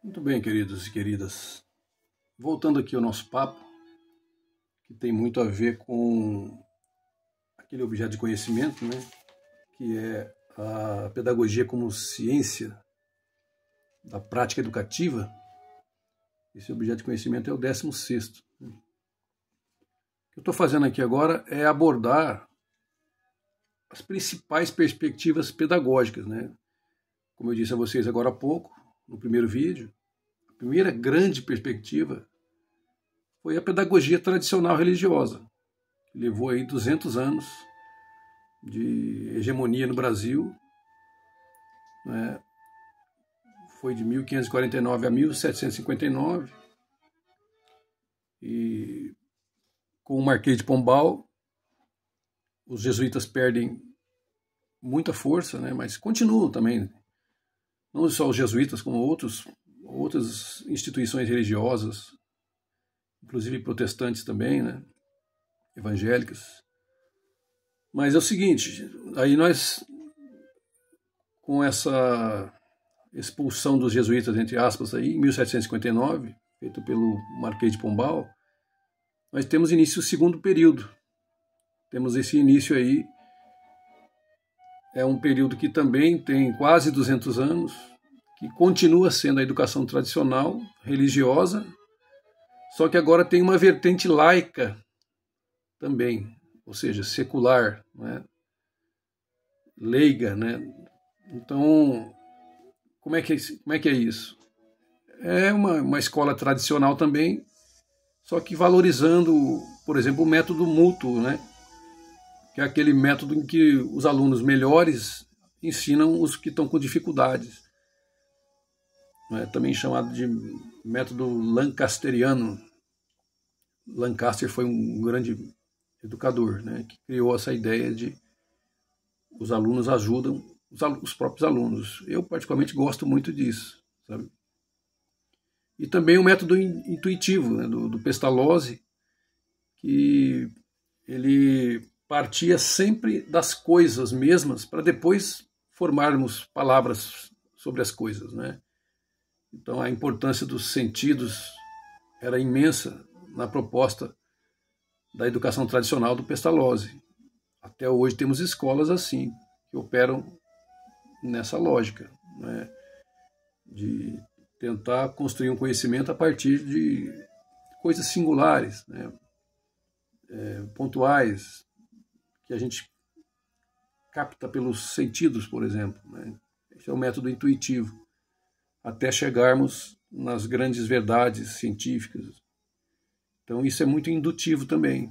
Muito bem, queridos e queridas. Voltando aqui ao nosso papo, que tem muito a ver com aquele objeto de conhecimento, né, que é a pedagogia como ciência da prática educativa. Esse objeto de conhecimento é o 16º. O que eu estou fazendo aqui agora é abordar as principais perspectivas pedagógicas, né? Como eu disse a vocês agora há pouco, no primeiro vídeo, a primeira grande perspectiva foi a pedagogia tradicional religiosa, que levou aí 200 anos de hegemonia no Brasil, né? Foi de 1549 a 1759, e com o Marquês de Pombal, os jesuítas perdem muita força, né? Mas continuam também, não só os jesuítas, como outras instituições religiosas, inclusive protestantes também, né? Evangélicas. Mas é o seguinte, aí nós, com essa expulsão dos jesuítas, entre aspas, aí, em 1759, feito pelo Marquês de Pombal, nós temos início do segundo período. Temos esse início aí, é um período que também tem quase 200 anos, que continua sendo a educação tradicional, religiosa, só que agora tem uma vertente laica também, ou seja, secular, né? Leiga, né? Então, como é que é isso? É uma escola tradicional também, só que valorizando, por exemplo, o método mútuo, né? Que é aquele método em que os alunos melhores ensinam os que estão com dificuldades. É também chamado de método lancasteriano. Lancaster foi um grande educador, né, que criou essa ideia de os alunos ajudam os próprios alunos. Eu, particularmente, gosto muito disso, sabe? E também o método intuitivo, né, do Pestalozzi, que ele partia sempre das coisas mesmas para depois formarmos palavras sobre as coisas, né? Então a importância dos sentidos era imensa na proposta da educação tradicional do Pestalozzi. Até hoje temos escolas assim, que operam nessa lógica, né? De tentar construir um conhecimento a partir de coisas singulares, né? Pontuais, que a gente capta pelos sentidos, por exemplo, né? Esse é o método intuitivo, até chegarmos nas grandes verdades científicas. Então isso é muito indutivo também.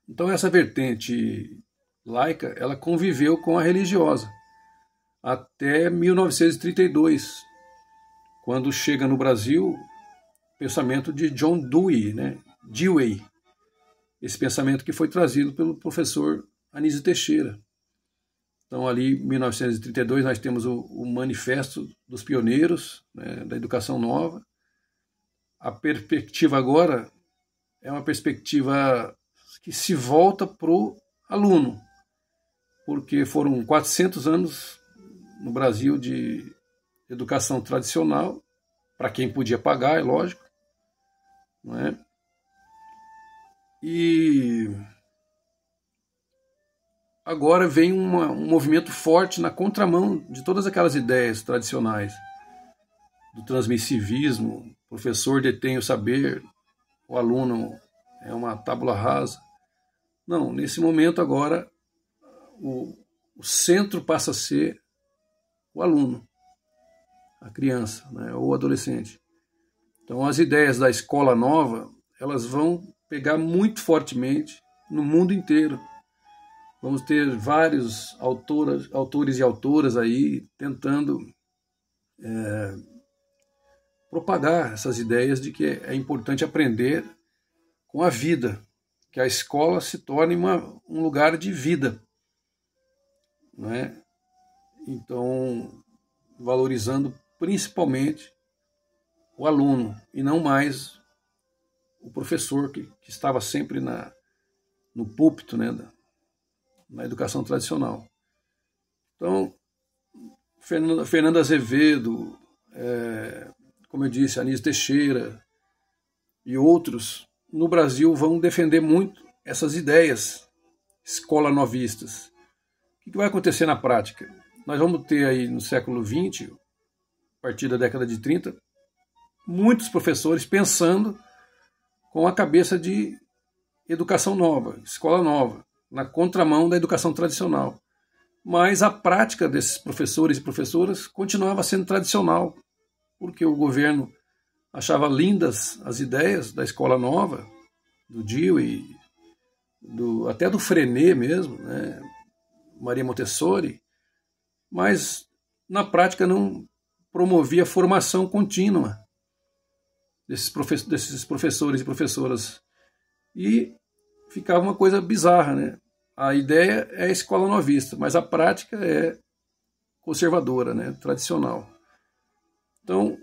Então essa vertente laica, ela conviveu com a religiosa até 1932, quando chega no Brasil o pensamento de John Dewey, né? Dewey, esse pensamento que foi trazido pelo professor Anísio Teixeira. Então, ali, em 1932, nós temos o Manifesto dos Pioneiros, né, da Educação Nova. A perspectiva agora é uma perspectiva que se volta para o aluno, porque foram 400 anos no Brasil de educação tradicional, para quem podia pagar, é lógico, não é? E agora vem um movimento forte na contramão de todas aquelas ideias tradicionais do transmissivismo, o professor detém o saber, o aluno é uma tábula rasa. Não, nesse momento agora o centro passa a ser o aluno, a criança, né, ou o adolescente. Então as ideias da escola nova, elas vão pegar muito fortemente no mundo inteiro. Vamos ter vários autores e autoras aí tentando propagar essas ideias de que é importante aprender com a vida, que a escola se torne um lugar de vida, não é? Então, valorizando principalmente o aluno e não mais o professor que estava sempre no púlpito, né, na educação tradicional. Então, Fernando Azevedo, como eu disse, Anísio Teixeira e outros, no Brasil vão defender muito essas ideias escola-novistas. O que vai acontecer na prática? Nós vamos ter aí no século XX, a partir da década de 30, muitos professores pensando com a cabeça de educação nova, escola nova, na contramão da educação tradicional. Mas a prática desses professores e professoras continuava sendo tradicional, porque o governo achava lindas as ideias da escola nova, do Dewey, até do Freinet mesmo, né? Maria Montessori, mas na prática não promovia a formação contínua desses professores e professoras. E ficava uma coisa bizarra, né? A ideia é a escola novista, mas a prática é conservadora, né? Tradicional. Então,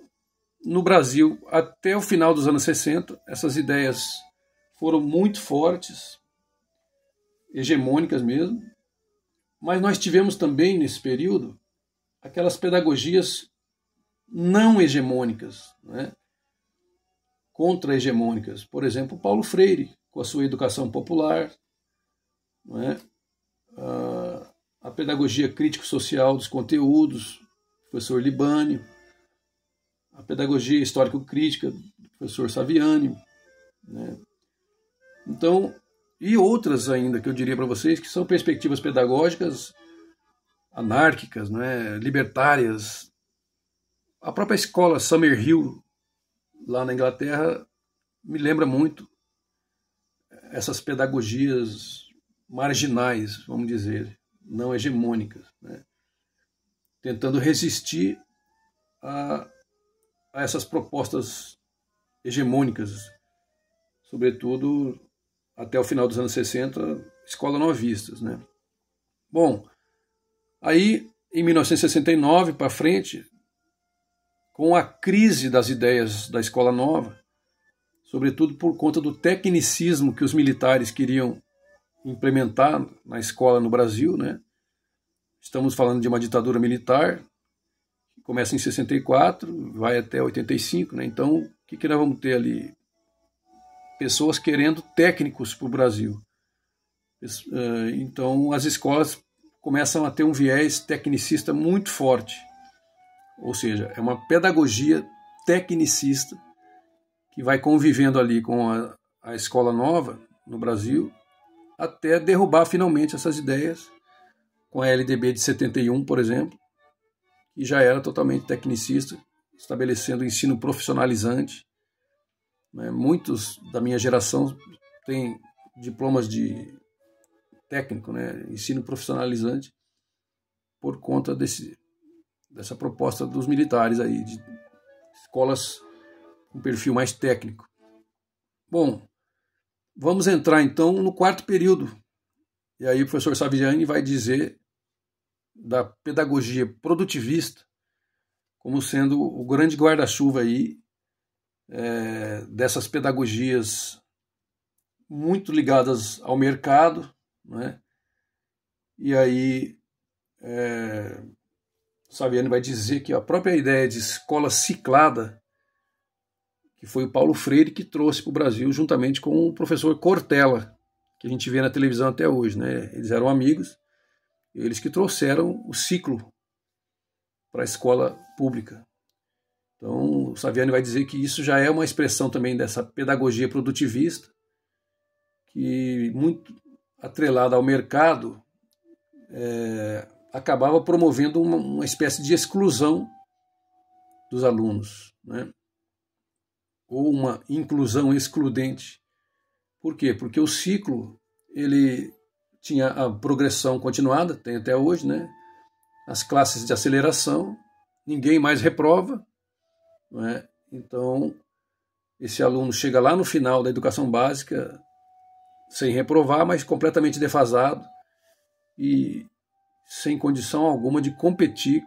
no Brasil, até o final dos anos 60, essas ideias foram muito fortes, hegemônicas mesmo, mas nós tivemos também, nesse período, aquelas pedagogias não hegemônicas, né? Contra-hegemônicas. Por exemplo, Paulo Freire, com a sua educação popular, né? A pedagogia crítico-social dos conteúdos, professor Libânio, a pedagogia histórico-crítica do professor Saviani, né? Então, e outras ainda que eu diria para vocês, que são perspectivas pedagógicas anárquicas, né? Libertárias. A própria escola Summerhill, lá na Inglaterra, me lembra muito essas pedagogias marginais, vamos dizer, não hegemônicas, né? Tentando resistir a essas propostas hegemônicas, sobretudo até o final dos anos 60, escola novistas, né? Bom, aí em 1969 para frente, com a crise das ideias da escola nova, sobretudo por conta do tecnicismo que os militares queriam implementar na escola no Brasil, né? Estamos falando de uma ditadura militar, que começa em 64, vai até 85, né? Então, o que nós vamos ter ali? Pessoas querendo técnicos para o Brasil. Então, as escolas começam a ter um viés tecnicista muito forte. Ou seja, é uma pedagogia tecnicista que vai convivendo ali com a escola nova no Brasil até derrubar finalmente essas ideias, com a LDB de 71, por exemplo, que já era totalmente tecnicista, estabelecendo o ensino profissionalizante. Muitos da minha geração têm diplomas de técnico, né? Ensino profissionalizante, por conta dessa proposta dos militares aí, de escolas com perfil mais técnico. Bom, vamos entrar então no quarto período. E aí o professor Saviani vai dizer da pedagogia produtivista como sendo o grande guarda-chuva aí dessas pedagogias muito ligadas ao mercado, né? E aí Saviani vai dizer que a própria ideia de escola ciclada, que foi o Paulo Freire que trouxe para o Brasil, juntamente com o professor Cortella, que a gente vê na televisão até hoje, né? Eles eram amigos, eles que trouxeram o ciclo para a escola pública. Então, o Saviani vai dizer que isso já é uma expressão também dessa pedagogia produtivista, que muito atrelada ao mercado, acabava promovendo uma espécie de exclusão dos alunos, né? Ou uma inclusão excludente. Por quê? Porque o ciclo ele tinha a progressão continuada, tem até hoje, né? As classes de aceleração, ninguém mais reprova, né? Então, esse aluno chega lá no final da educação básica sem reprovar, mas completamente defasado e sem condição alguma de competir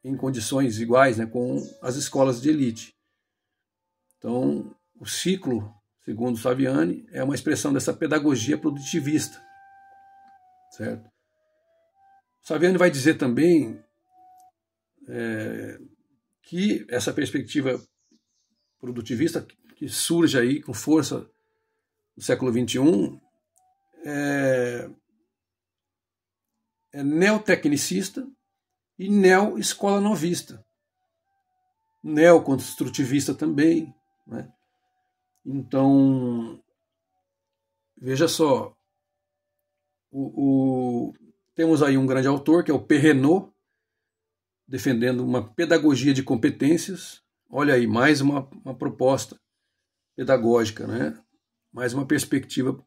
em condições iguais, né, com as escolas de elite. Então, o ciclo, segundo Saviani, é uma expressão dessa pedagogia produtivista, certo? Saviani vai dizer também, que essa perspectiva produtivista que surge aí com força no século XXI é neotecnicista e neo-escola novista, neoconstrutivista também, né? Então, veja só, temos aí um grande autor, que é o Perrenot, defendendo uma pedagogia de competências. Olha aí, mais uma proposta pedagógica, né? Mais uma perspectiva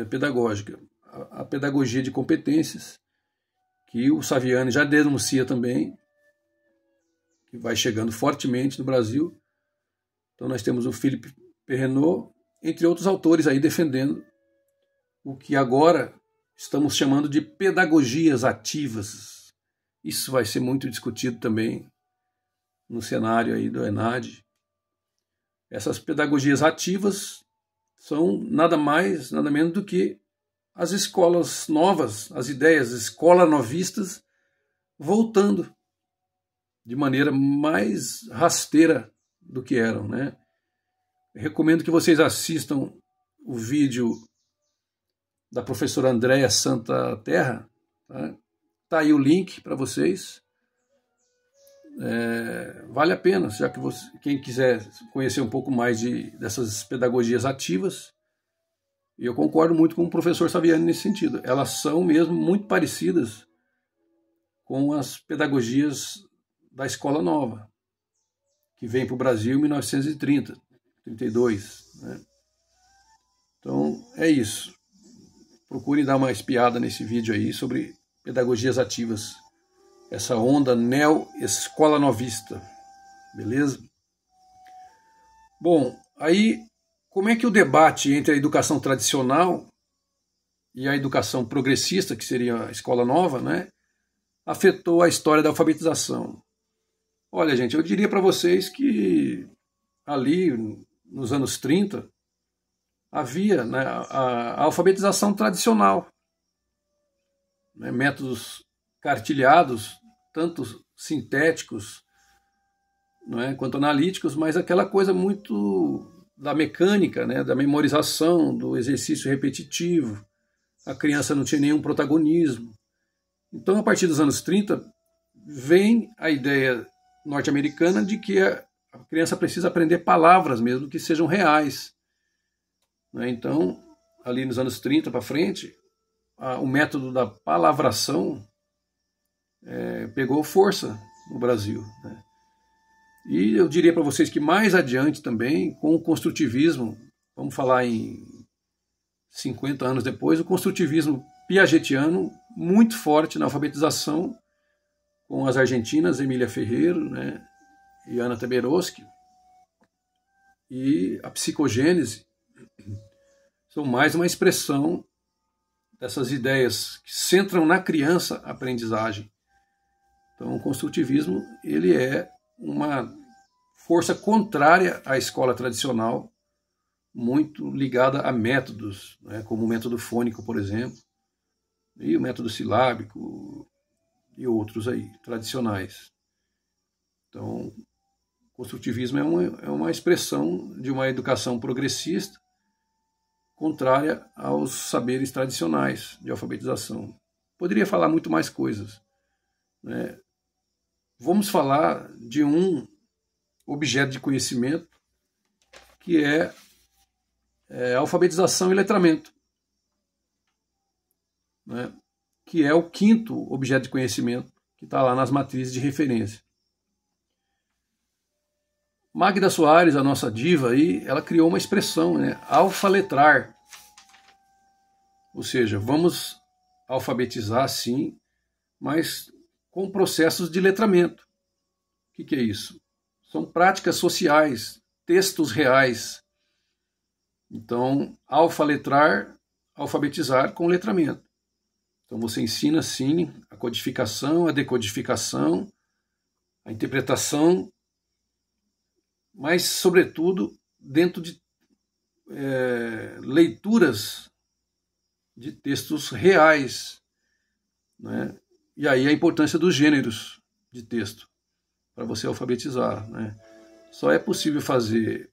pedagógica. A pedagogia de competências, que o Saviani já denuncia também, que vai chegando fortemente no Brasil. Então nós temos o Philippe Perrenot, entre outros autores aí defendendo o que agora estamos chamando de pedagogias ativas. Isso vai ser muito discutido também no cenário aí do ENAD. Essas pedagogias ativas são nada mais, nada menos do que as escolas novas, as ideias escola-novistas voltando de maneira mais rasteira do que eram, né? Recomendo que vocês assistam o vídeo da professora Andréa Santa Terra, tá? Tá aí o link para vocês. Vale a pena, já que quem quiser conhecer um pouco mais dessas pedagogias ativas, e eu concordo muito com o professor Saviani nesse sentido. Elas são mesmo muito parecidas com as pedagogias da Escola Nova, que vem para o Brasil em 1930, 32. Né? Então, é isso. Procure dar uma espiada nesse vídeo aí sobre pedagogias ativas. Essa onda neo-escola novista. Beleza? Bom, aí como é que o debate entre a educação tradicional e a educação progressista, que seria a escola nova, né, afetou a história da alfabetização? Olha, gente, eu diria para vocês que ali, nos anos 30, havia, né, a alfabetização tradicional, né, métodos cartilhados, tanto sintéticos, né, quanto analíticos, mas aquela coisa muito da mecânica, né, da memorização, do exercício repetitivo. A criança não tinha nenhum protagonismo. Então, a partir dos anos 30, vem a ideia norte-americana de que a criança precisa aprender palavras mesmo, que sejam reais. Então, ali nos anos 30 para frente, o método da palavração pegou força no Brasil. Né? E eu diria para vocês que mais adiante também, com o construtivismo, vamos falar em 50 anos depois, o construtivismo piagetiano, muito forte na alfabetização, com as argentinas Emília Ferreiro, né, e Ana Taberowski, e a psicogênese, são mais uma expressão dessas ideias que centram na criança a aprendizagem. Então, o construtivismo ele é uma força contrária à escola tradicional, muito ligada a métodos, né, como o método fônico, por exemplo, e o método silábico e outros aí, tradicionais. Então, o construtivismo é uma expressão de uma educação progressista contrária aos saberes tradicionais de alfabetização. Poderia falar muito mais coisas, né? Vamos falar de um objeto de conhecimento que é alfabetização e letramento, né? Que é o quinto objeto de conhecimento que está lá nas matrizes de referência. Magda Soares, a nossa diva, aí, ela criou uma expressão, né? Alfaletrar. Ou seja, vamos alfabetizar sim, mas com processos de letramento. O que é isso? São práticas sociais, textos reais. Então, alfaletrar, alfabetizar com letramento. Então você ensina sim a codificação, a decodificação, a interpretação, mas, sobretudo, dentro de leituras de textos reais, né? E aí a importância dos gêneros, de texto para você alfabetizar, né? Só é possível fazer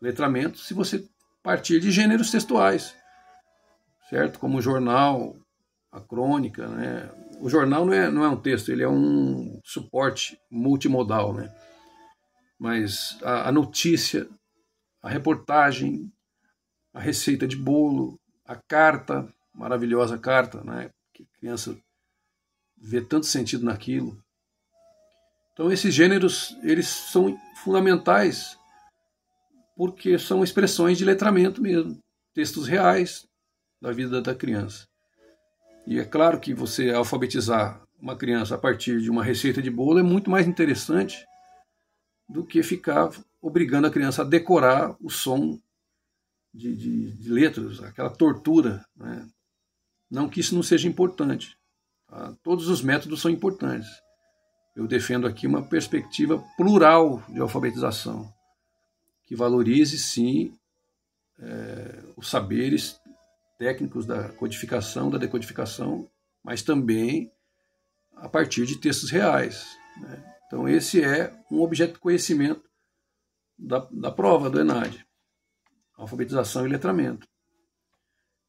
letramento se você partir de gêneros textuais, certo? Como o jornal, a crônica, né? O jornal não é um texto, ele é um suporte multimodal, né? Mas a notícia, a reportagem, a receita de bolo, a carta, maravilhosa carta, né? Que a criança vê tanto sentido naquilo. Então esses gêneros, eles são fundamentais porque são expressões de letramento mesmo, textos reais da vida da criança. E é claro que você alfabetizar uma criança a partir de uma receita de bolo é muito mais interessante do que ficar obrigando a criança a decorar o som de letras, aquela tortura, né? Não que isso não seja importante. Tá? Todos os métodos são importantes. Eu defendo aqui uma perspectiva plural de alfabetização, que valorize, sim, os saberes técnicos da codificação, da decodificação, mas também a partir de textos reais, né? Então esse é um objeto de conhecimento da prova do ENAD, alfabetização e letramento.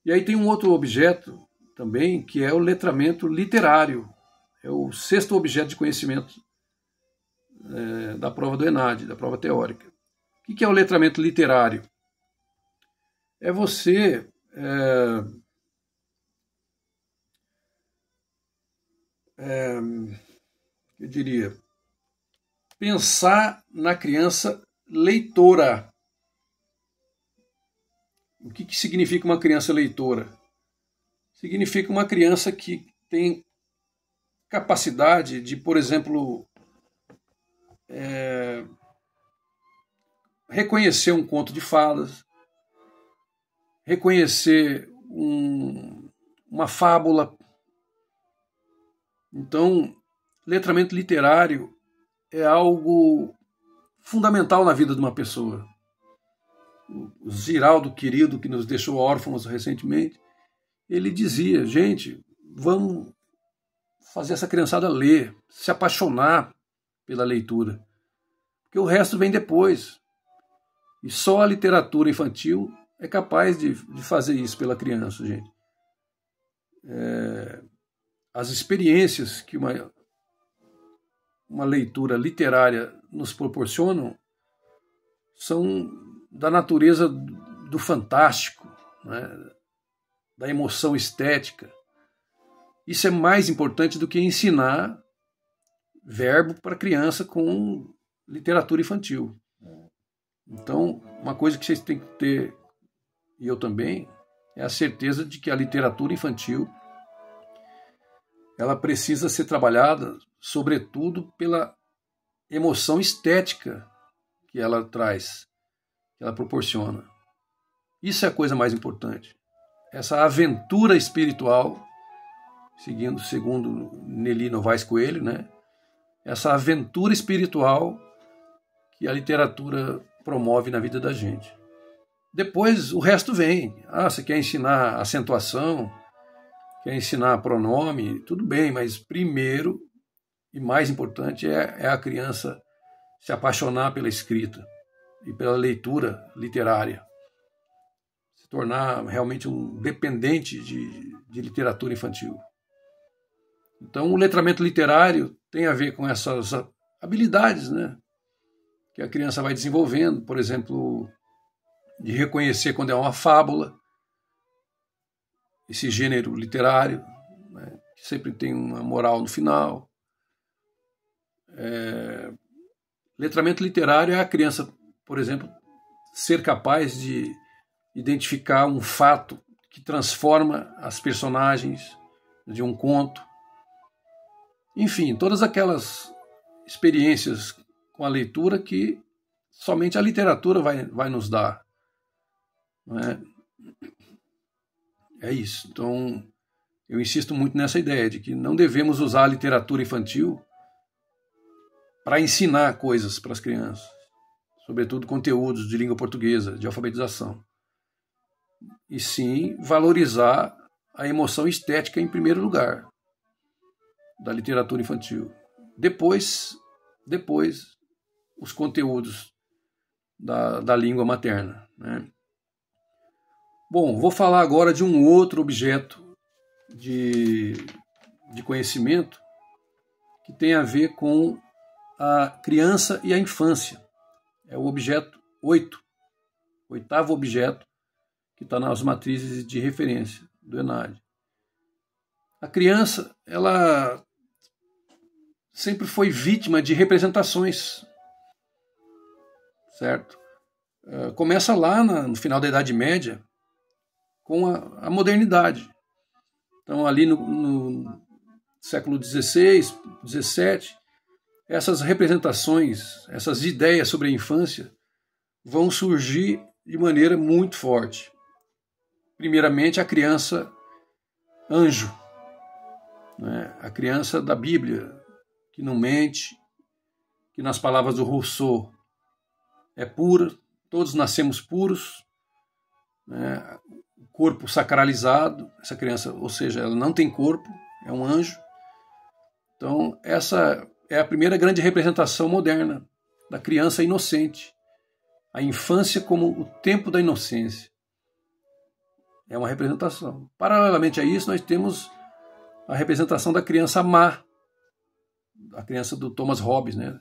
E aí tem um outro objeto também, que é o letramento literário. É o sexto objeto de conhecimento da prova do ENAD, da prova teórica. O que é o letramento literário? É você eu diria, pensar na criança leitora. O que significa uma criança leitora? Significa uma criança que tem capacidade de, por exemplo, reconhecer um conto de fadas, reconhecer uma fábula. Então, letramento literário é algo fundamental na vida de uma pessoa. O Ziraldo querido, que nos deixou órfãos recentemente, ele dizia, gente, vamos fazer essa criançada ler, se apaixonar pela leitura, porque o resto vem depois. E só a literatura infantil é capaz de fazer isso pela criança, gente. As experiências que uma leitura literária nos proporcionam são da natureza do fantástico, né? Da emoção estética. Isso é mais importante do que ensinar verbo para criança com literatura infantil. Então, uma coisa que vocês têm que ter, e eu também, é a certeza de que a literatura infantil ela precisa ser trabalhada, sobretudo, pela emoção estética que ela traz, que ela proporciona. Isso é a coisa mais importante. Essa aventura espiritual, segundo Nelly Novaes Coelho, né? Essa aventura espiritual que a literatura promove na vida da gente. Depois o resto vem. Você quer ensinar acentuação, quer ensinar pronome, tudo bem, mas primeiro e mais importante é a criança se apaixonar pela escrita e pela leitura literária. Se tornar realmente um dependente de literatura infantil. Então o letramento literário tem a ver com essas habilidades, né, que a criança vai desenvolvendo, por exemplo, de reconhecer quando é uma fábula, esse gênero literário, né, que sempre tem uma moral no final. Letramento literário é a criança, por exemplo, ser capaz de identificar um fato que transforma as personagens de um conto. Enfim, todas aquelas experiências com a leitura que somente a literatura vai nos dar. Não é? É isso. Então, eu insisto muito nessa ideia de que não devemos usar a literatura infantil para ensinar coisas para as crianças, sobretudo conteúdos de língua portuguesa, de alfabetização. E sim valorizar a emoção estética em primeiro lugar da literatura infantil. depois os conteúdos da língua materna, né? Bom, vou falar agora de um outro objeto de conhecimento que tem a ver com a criança e a infância. É o objeto 8, oitavo objeto que está nas matrizes de referência do ENAD. A criança, ela sempre foi vítima de representações, certo? Começa lá no final da Idade Média com a modernidade. Então, ali no século XVI, XVII, essas representações, essas ideias sobre a infância vão surgir de maneira muito forte. Primeiramente, a criança anjo, né? A criança da Bíblia, que não mente, que nas palavras do Rousseau é pura, todos nascemos puros, né? O corpo sacralizado, essa criança, ou seja, ela não tem corpo, é um anjo. Então, essa é a primeira grande representação moderna da criança inocente. A infância como o tempo da inocência. É uma representação. Paralelamente a isso, nós temos a representação da criança má, a criança do Thomas Hobbes, né?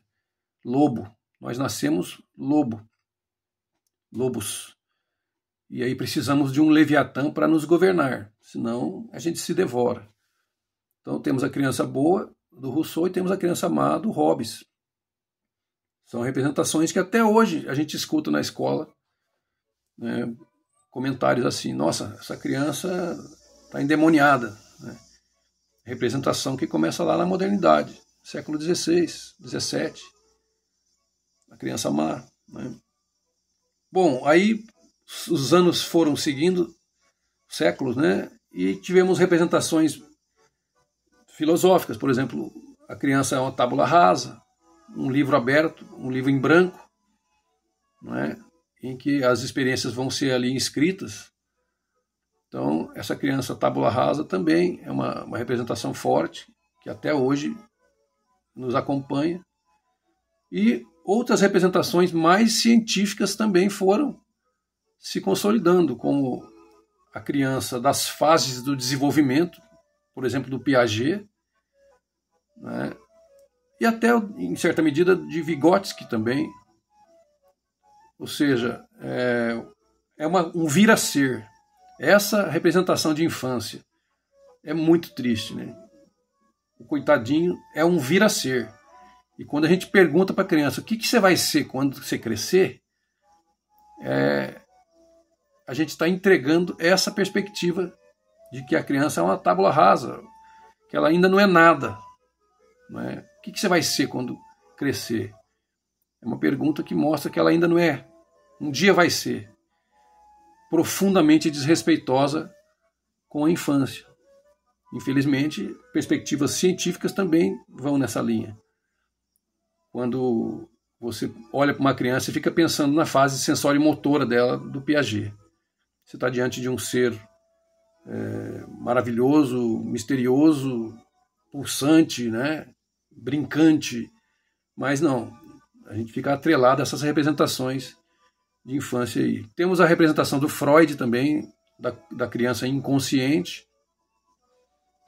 Lobo. Nós nascemos lobos. E aí precisamos de um Leviatã para nos governar, senão a gente se devora. Então temos a criança boa do Rousseau e temos a criança má do Hobbes. São representações que até hoje a gente escuta na escola, né? Comentários assim: nossa, essa criança está endemoniada, né? Representação que começa lá na modernidade, século XVI, XVII, a criança má, né? Bom, aí os anos foram seguindo, séculos, né? E tivemos representações filosóficas, por exemplo, a criança é uma tábula rasa, um livro aberto, um livro em branco, não é? Em que as experiências vão ser ali inscritas. Então, essa criança tábula rasa também é uma representação forte, que até hoje nos acompanha. E outras representações mais científicas também foram se consolidando, como a criança das fases do desenvolvimento, por exemplo, do Piaget, né? E até, em certa medida, de Vygotsky também. Ou seja, um vir a ser. Essa representação de infância é muito triste, né? O coitadinho é um vir a ser. E quando a gente pergunta para a criança o que você vai ser quando você crescer, a gente está entregando essa perspectiva de que a criança é uma tábula rasa, que ela ainda não é nada. Não é? O que você vai ser quando crescer? É uma pergunta que mostra que ela ainda não é. Um dia vai ser. Profundamente desrespeitosa com a infância. Infelizmente, perspectivas científicas também vão nessa linha. Quando você olha para uma criança e fica pensando na fase sensório-motora dela, do Piaget. Você está diante de um ser maravilhoso, misterioso, pulsante, né? Brincante, mas não, a gente fica atrelado a essas representações de infância aí. Temos a representação do Freud também, da criança inconsciente,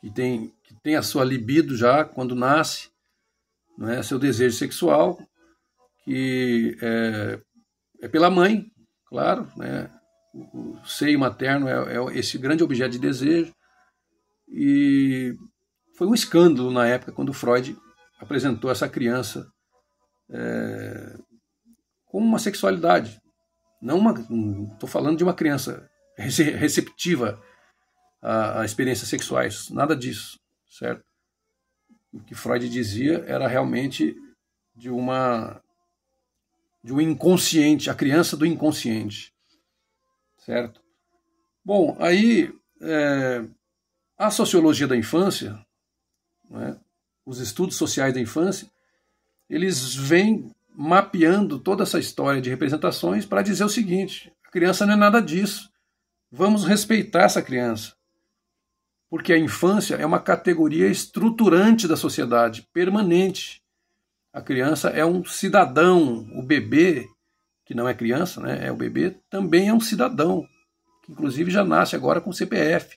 que tem a sua libido já quando nasce, né? Seu desejo sexual, que é pela mãe, claro, né? O seio materno é esse grande objeto de desejo, e foi um escândalo na época quando Freud apresentou essa criança com uma sexualidade. Não estou falando de uma criança receptiva a experiências sexuais, nada disso, certo? O que Freud dizia era realmente de um inconsciente, a criança do inconsciente, certo? Bom, aí a sociologia da infância, né, os estudos sociais da infância, eles vêm mapeando toda essa história de representações para dizer o seguinte: a criança não é nada disso. Vamos respeitar essa criança. Porque a infância é uma categoria estruturante da sociedade, permanente. A criança é um cidadão, o bebê, que não é criança, né, é o bebê, também é um cidadão, que inclusive já nasce agora com CPF.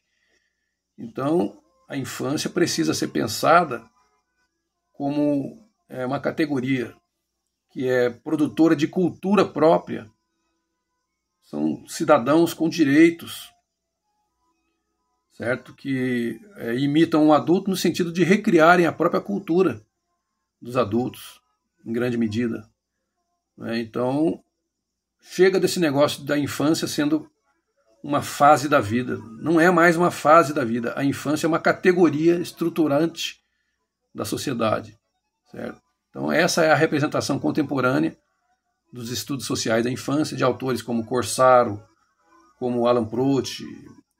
Então, a infância precisa ser pensada como uma categoria que é produtora de cultura própria. São cidadãos com direitos, certo? Que imitam um adulto no sentido de recriarem a própria cultura dos adultos, em grande medida. Então, chega desse negócio da infância sendo uma fase da vida. Não é mais uma fase da vida. A infância é uma categoria estruturante da sociedade, certo? Então, essa é a representação contemporânea dos estudos sociais da infância, de autores como Corsaro, como Alan Prout,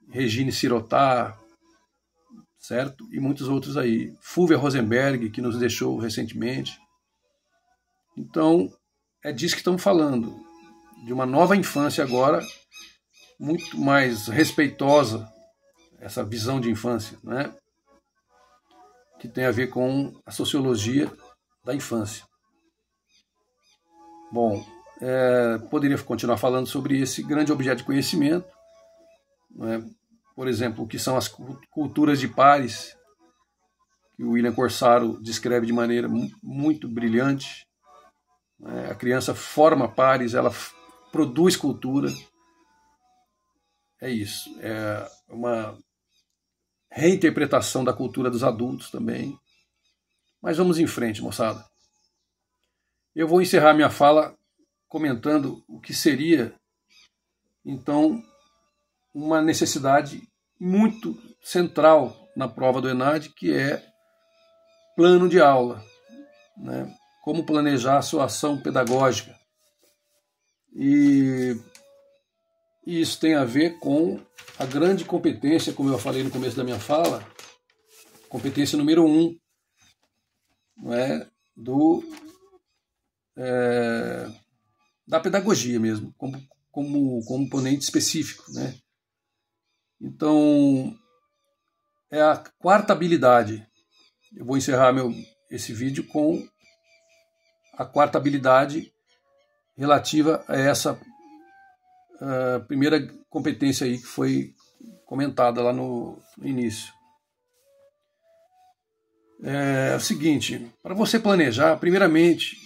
Regine Sirotá, certo? E muitos outros aí. Fulvia Rosenberg, que nos deixou recentemente. Então, é disso que estamos falando, de uma nova infância agora, muito mais respeitosa, essa visão de infância, né? Que tem a ver com a sociologia da infância. Bom, poderia continuar falando sobre esse grande objeto de conhecimento, né? Por exemplo, o que são as culturas de pares, que o William Corsaro descreve de maneira muito brilhante. A criança forma pares, ela produz cultura. É isso. É uma reinterpretação da cultura dos adultos também. Mas vamos em frente, moçada. Eu vou encerrar minha fala comentando o que seria, então, uma necessidade muito central na prova do ENAD, que é plano de aula, né? Como planejar a sua ação pedagógica. E isso tem a ver com a grande competência, como eu falei no começo da minha fala, competência número 1, não é? Da pedagogia mesmo, como componente específico, né? Então, é a quarta habilidade. Eu vou encerrar esse vídeo com a quarta habilidade relativa a essa primeira competência aí que foi comentada lá no início. É o seguinte, para você planejar, primeiramente,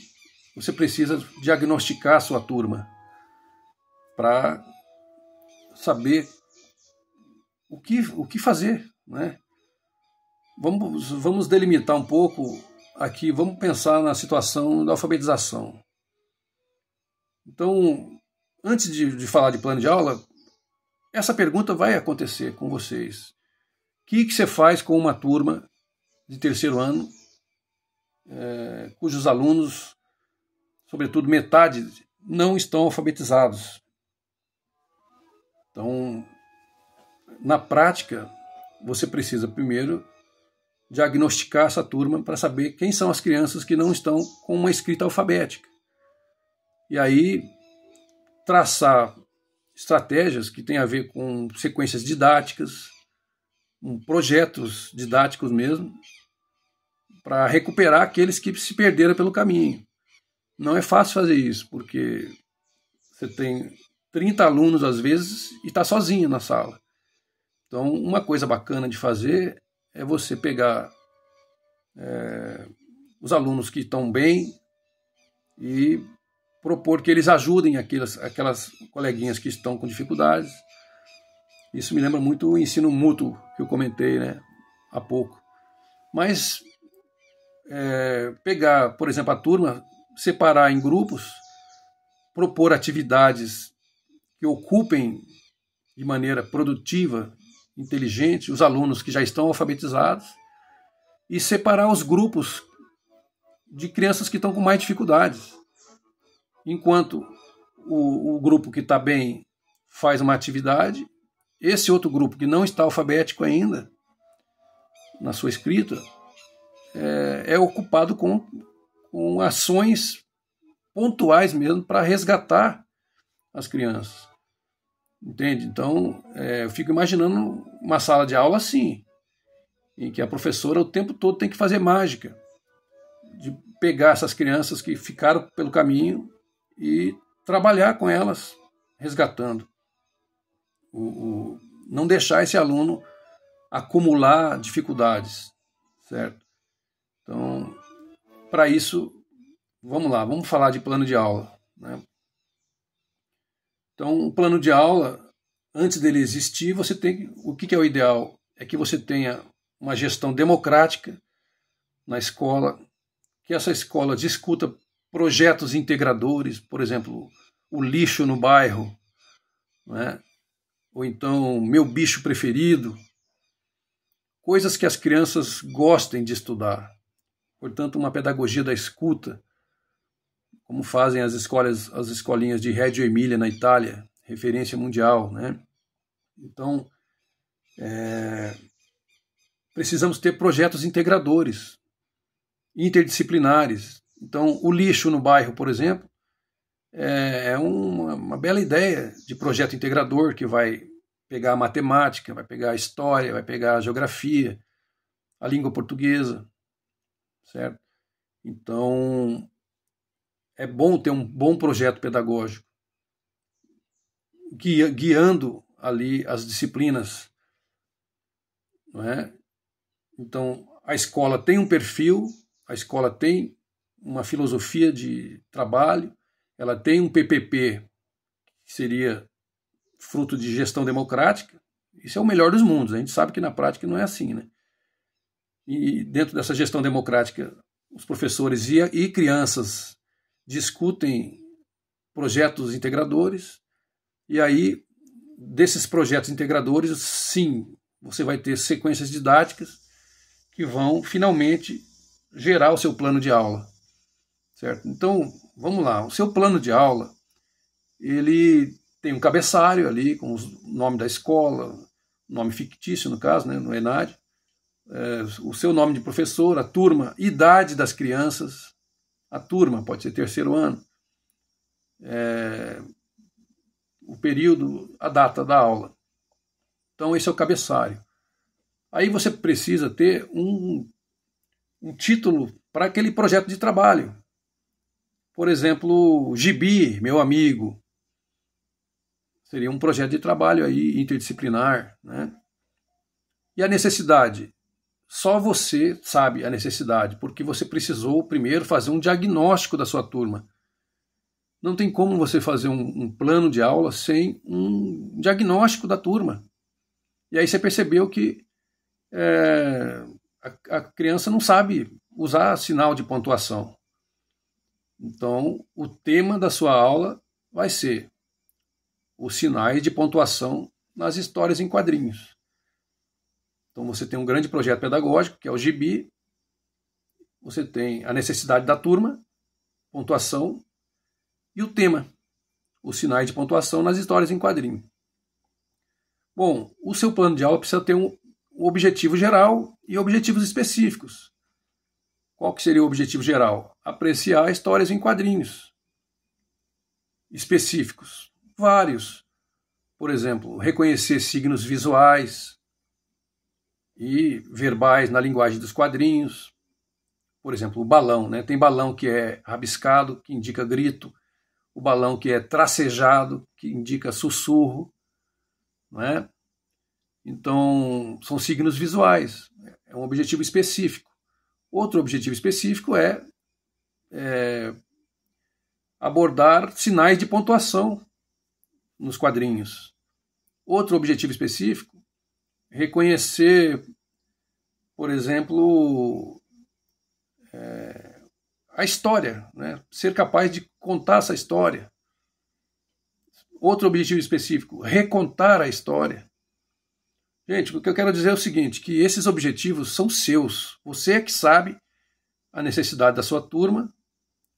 você precisa diagnosticar a sua turma para saber o que fazer, né? Vamos delimitar um pouco aqui, vamos pensar na situação da alfabetização. Então, antes de falar de plano de aula, essa pergunta vai acontecer com vocês. O que você faz com uma turma de terceiro ano, cujos alunos, sobretudo metade, não estão alfabetizados? Então, na prática, você precisa primeiro diagnosticar essa turma para saber quem são as crianças que não estão com uma escrita alfabética. E aí, traçar estratégias que têm a ver com sequências didáticas, com projetos didáticos mesmo, para recuperar aqueles que se perderam pelo caminho. Não é fácil fazer isso, porque você tem 30 alunos às vezes e está sozinho na sala. Então, uma coisa bacana de fazer é você pegar os alunos que estão bem e propor que eles ajudem aquelas coleguinhas que estão com dificuldades. Isso me lembra muito o ensino mútuo que eu comentei, né, há pouco. Mas pegar, por exemplo, a turma, separar em grupos, propor atividades que ocupem de maneira produtiva, inteligente, os alunos que já estão alfabetizados, e separar os grupos de crianças que estão com mais dificuldades. Enquanto o grupo que está bem faz uma atividade, esse outro grupo que não está alfabético ainda, na sua escrita, é ocupado com ações pontuais mesmo para resgatar as crianças. Entende? Então, eu fico imaginando uma sala de aula assim, em que a professora o tempo todo tem que fazer mágica, de pegar essas crianças que ficaram pelo caminho e trabalhar com elas, resgatando. Não deixar esse aluno acumular dificuldades, certo? Então, para isso, vamos lá, vamos falar de plano de aula, né? Então, o plano de aula, antes dele existir, você tem, o que é o ideal? É que você tenha uma gestão democrática na escola, que essa escola discuta projetos integradores, por exemplo, o lixo no bairro, né? Ou então meu bicho preferido, coisas que as crianças gostem de estudar. Portanto, uma pedagogia da escuta, como fazem as escolinhas de Reggio Emília na Itália, referência mundial, né? Então, precisamos ter projetos integradores, interdisciplinares. Então, o lixo no bairro, por exemplo, é uma bela ideia de projeto integrador que vai pegar a matemática, vai pegar a história, vai pegar a geografia, a língua portuguesa, certo? Então, é bom ter um bom projeto pedagógico, guiando ali as disciplinas, não é? Então, a escola tem um perfil, a escola tem uma filosofia de trabalho, ela tem um PPP, que seria fruto de gestão democrática. Isso é o melhor dos mundos, a gente sabe que na prática não é assim, né? E dentro dessa gestão democrática, os professores e crianças discutem projetos integradores, e aí, desses projetos integradores, sim, você vai ter sequências didáticas que vão finalmente gerar o seu plano de aula, certo? Então, vamos lá, o seu plano de aula, ele tem um cabeçalho ali com o nome da escola, nome fictício no caso, né, no ENAD, o seu nome de professor, a turma, idade das crianças, a turma pode ser terceiro ano, o período, a data da aula. Então esse é o cabeçalho. Aí você precisa ter um título para aquele projeto de trabalho. Por exemplo, Gibi, meu amigo. Seria um projeto de trabalho aí interdisciplinar, né? E a necessidade? Só você sabe a necessidade, porque você precisou primeiro fazer um diagnóstico da sua turma. Não tem como você fazer um plano de aula sem um diagnóstico da turma. E aí você percebeu que a criança não sabe usar sinal de pontuação. Então, o tema da sua aula vai ser os sinais de pontuação nas histórias em quadrinhos. Então, você tem um grande projeto pedagógico, que é o Gibi. Você tem a necessidade da turma, pontuação, e o tema, os sinais de pontuação nas histórias em quadrinho. Bom, o seu plano de aula precisa ter um objetivo geral e objetivos específicos. Qual que seria o objetivo geral? Apreciar histórias em quadrinhos específicos. Vários. Por exemplo, reconhecer signos visuais e verbais na linguagem dos quadrinhos. Por exemplo, o balão, né? Tem balão que é rabiscado, que indica grito. O balão que é tracejado, que indica sussurro, não é? Então, são signos visuais, é um objetivo específico. Outro objetivo específico é abordar sinais de pontuação nos quadrinhos. Outro objetivo específico, reconhecer, por exemplo, a história, né? Ser capaz de contar essa história. Outro objetivo específico, recontar a história. Gente, o que eu quero dizer é o seguinte, que esses objetivos são seus. Você é que sabe a necessidade da sua turma,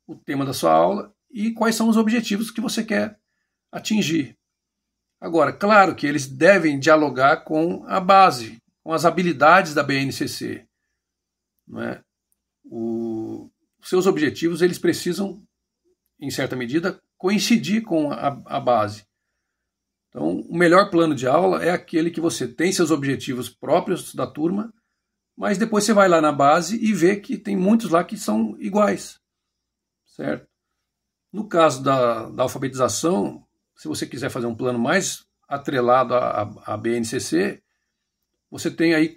o tema da sua aula e quais são os objetivos que você quer atingir. Agora, claro que eles devem dialogar com a base, com as habilidades da BNCC. Não é? Os seus objetivos eles precisam, em certa medida, coincidir com a base. Então, o melhor plano de aula é aquele que você tem seus objetivos próprios da turma, Mas depois você vai lá na base e vê que tem muitos lá que são iguais, certo? No caso da alfabetização, se você quiser fazer um plano mais atrelado à BNCC, você tem aí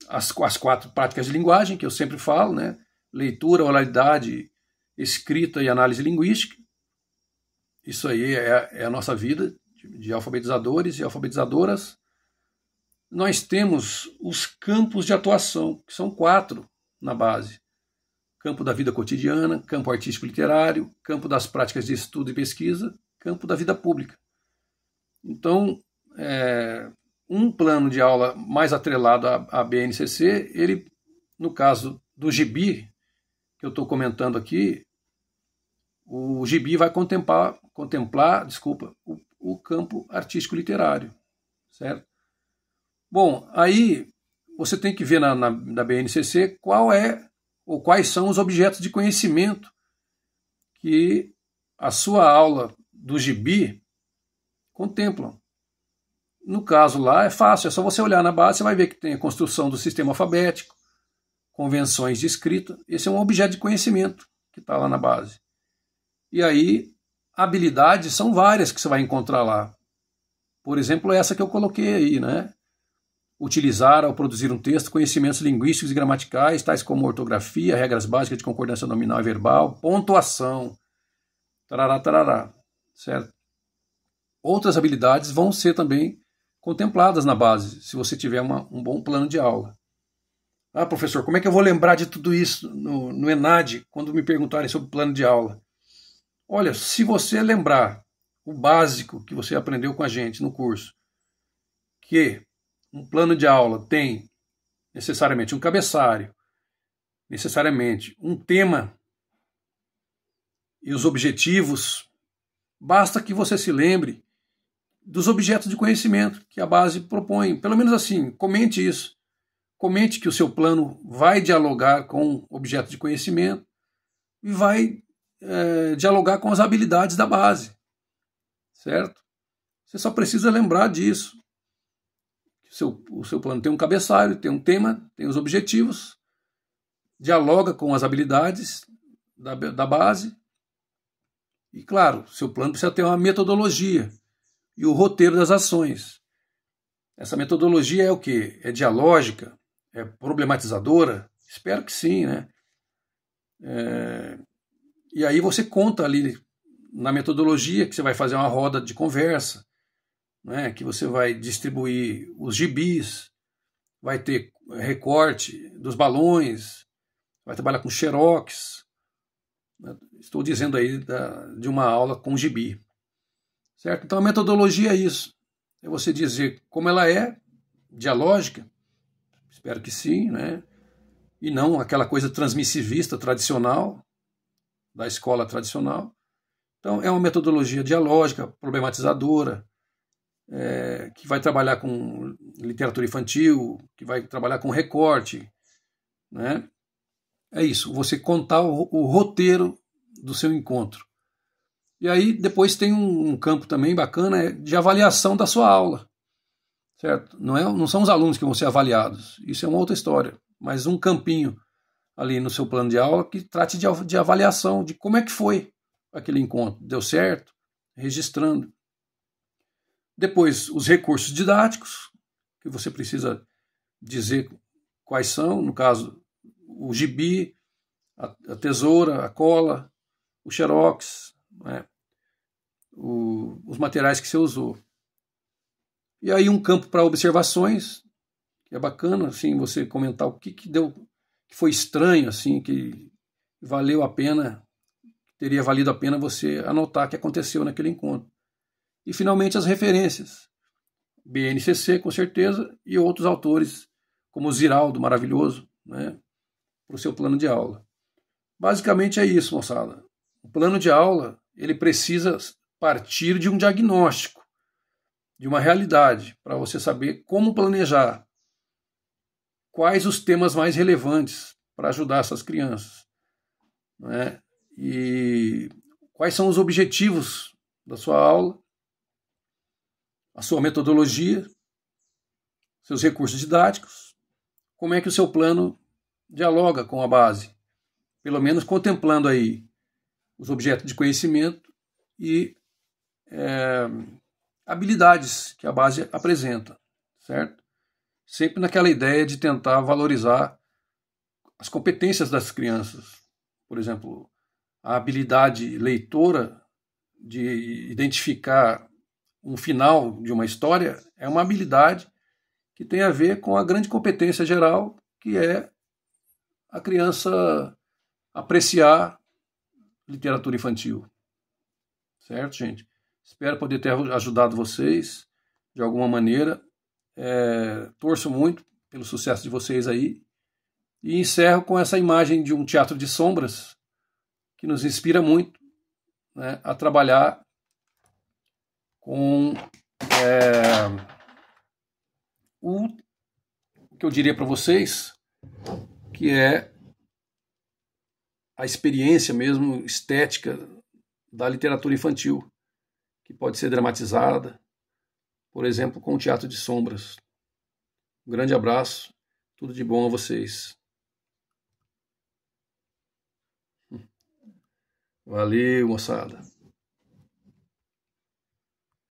as 4 práticas de linguagem, que eu sempre falo, né? Leitura, oralidade, escrita e análise linguística. Isso aí é a nossa vida de alfabetizadores e alfabetizadoras. Nós temos os campos de atuação, que são 4 na base. Campo da vida cotidiana, campo artístico-literário, campo das práticas de estudo e pesquisa, campo da vida pública. Então, um plano de aula mais atrelado à BNCC, ele, no caso do gibi, que eu estou comentando aqui, o gibi vai contemplar o campo artístico-literário, certo? Bom, aí você tem que ver na BNCC quais são os objetos de conhecimento que a sua aula do gibi contemplam. No caso lá é fácil, é só você olhar na base, você vai ver que tem a construção do sistema alfabético, convenções de escrita. Esse é um objeto de conhecimento que está lá na base. E aí, habilidades são várias que você vai encontrar lá. Por exemplo, essa que eu coloquei aí, né? Utilizar, ao produzir um texto, conhecimentos linguísticos e gramaticais, tais como ortografia, regras básicas de concordância nominal e verbal, pontuação, tarará, tarará, certo? Outras habilidades vão ser também contempladas na base, se você tiver um bom plano de aula. Ah, professor, como é que eu vou lembrar de tudo isso no ENAD, quando me perguntarem sobre o plano de aula? Olha, se você lembrar o básico que você aprendeu com a gente no curso, que um plano de aula tem necessariamente um cabeçalho, necessariamente um tema e os objetivos, basta que você se lembre dos objetos de conhecimento que a base propõe. Pelo menos assim, comente isso. Comente que o seu plano vai dialogar com objetos de conhecimento e vai dialogar com as habilidades da base, certo? Você só precisa lembrar disso. O seu plano tem um cabeçalho, tem um tema, tem os objetivos, dialoga com as habilidades da base. E, claro, seu plano precisa ter uma metodologia e o roteiro das ações. Essa metodologia é o quê? É dialógica? É problematizadora? Espero que sim, né? E aí você conta ali na metodologia que você vai fazer uma roda de conversa, né? Que você vai distribuir os gibis, vai ter recorte dos balões, vai trabalhar com xerox. Estou dizendo aí de uma aula com gibi. Certo? Então a metodologia é isso. É você dizer como ela é, dialógica, espero que sim, né? E não aquela coisa transmissivista tradicional, da escola tradicional. Então é uma metodologia dialógica, problematizadora, que vai trabalhar com literatura infantil, que vai trabalhar com recorte, né? É isso, você contar o roteiro do seu encontro. E aí depois tem um campo também bacana de avaliação da sua aula, certo? Não são os alunos que vão ser avaliados, isso é uma outra história, mas um campinho ali no seu plano de aula que trate de avaliação, de como é que foi aquele encontro, deu certo, registrando. Depois os recursos didáticos, que você precisa dizer quais são, no caso o gibi, a tesoura, a cola, o xerox, né? Os materiais que você usou. E aí um campo para observações, que é bacana, assim, você comentar o que deu, que foi estranho, assim, que valeu a pena, teria valido a pena você anotar o que aconteceu naquele encontro. E finalmente as referências, BNCC com certeza, e outros autores, como o Ziraldo, maravilhoso, né, para o seu plano de aula. Basicamente é isso, moçada. O plano de aula, ele precisa partir de um diagnóstico, de uma realidade, para você saber como planejar, quais os temas mais relevantes para ajudar essas crianças, né? E quais são os objetivos da sua aula, a sua metodologia, seus recursos didáticos, como é que o seu plano dialoga com a base, pelo menos contemplando aí os objetos de conhecimento e habilidades que a base apresenta, certo? Sempre naquela ideia de tentar valorizar as competências das crianças. Por exemplo, a habilidade leitora de identificar um final de uma história é uma habilidade que tem a ver com a grande competência geral, que é a criança apreciar literatura infantil. Certo, gente? Espero poder ter ajudado vocês de alguma maneira. Torço muito pelo sucesso de vocês aí. E encerro com essa imagem de um teatro de sombras que nos inspira muito, né, a trabalhar com o que eu diria para vocês, que é a experiência mesmo estética da literatura infantil, que pode ser dramatizada, por exemplo, com o teatro de sombras. Um grande abraço, tudo de bom a vocês. Valeu, moçada.